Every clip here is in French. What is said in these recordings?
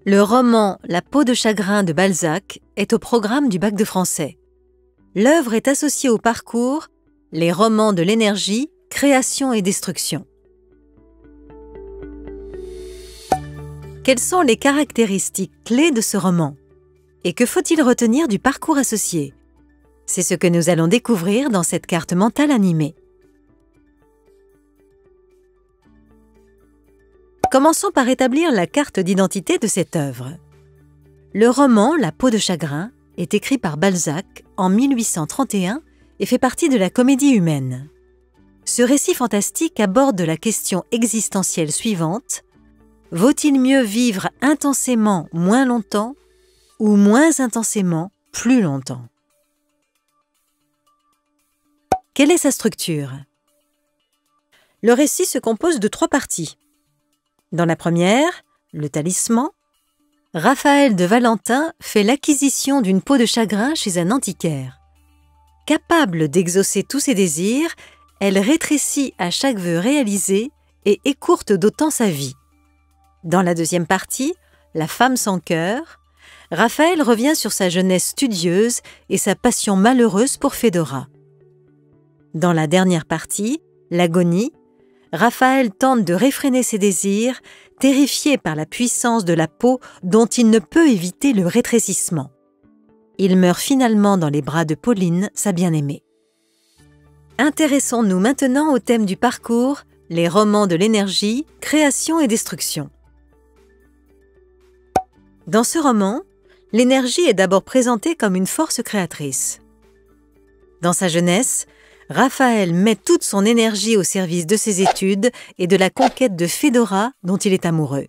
Le roman La peau de chagrin de Balzac est au programme du bac de français. L'œuvre est associée au parcours Les romans de l'énergie, création et destruction. Quelles sont les caractéristiques clés de ce roman? Et que faut-il retenir du parcours associé? C'est ce que nous allons découvrir dans cette carte mentale animée. Commençons par établir la carte d'identité de cette œuvre. Le roman La peau de chagrin est écrit par Balzac en 1831 et fait partie de la comédie humaine. Ce récit fantastique aborde la question existentielle suivante: vaut-il mieux vivre intensément moins longtemps ou moins intensément plus longtemps? Quelle est sa structure? Le récit se compose de 3 parties. Dans la première, le talisman, Raphaël de Valentin fait l'acquisition d'une peau de chagrin chez un antiquaire. Capable d'exaucer tous ses désirs, elle rétrécit à chaque vœu réalisé et écourte d'autant sa vie. Dans la deuxième partie, La femme sans cœur, Raphaël revient sur sa jeunesse studieuse et sa passion malheureuse pour Fédora. Dans la dernière partie, L'agonie, Raphaël tente de réfréner ses désirs, terrifié par la puissance de la peau dont il ne peut éviter le rétrécissement. Il meurt finalement dans les bras de Pauline, sa bien-aimée. Intéressons-nous maintenant au thème du parcours, les romans de l'énergie, création et destruction. Dans ce roman, l'énergie est d'abord présentée comme une force créatrice. Dans sa jeunesse, Raphaël met toute son énergie au service de ses études et de la conquête de Fédora dont il est amoureux.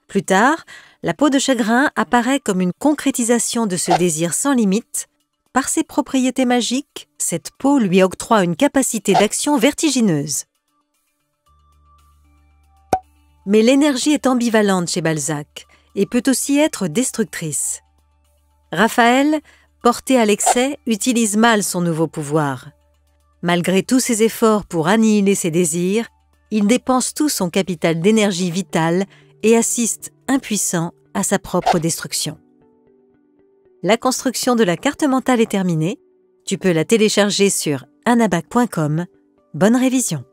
Plus tard, la peau de chagrin apparaît comme une concrétisation de ce désir sans limite. Par ses propriétés magiques, cette peau lui octroie une capacité d'action vertigineuse. Mais l'énergie est ambivalente chez Balzac et peut aussi être destructrice. Raphaël, porté à l'excès, utilise mal son nouveau pouvoir. Malgré tous ses efforts pour annihiler ses désirs, il dépense tout son capital d'énergie vitale et assiste, impuissant, à sa propre destruction. La construction de la carte mentale est terminée. Tu peux la télécharger sur anabac.com. Bonne révision!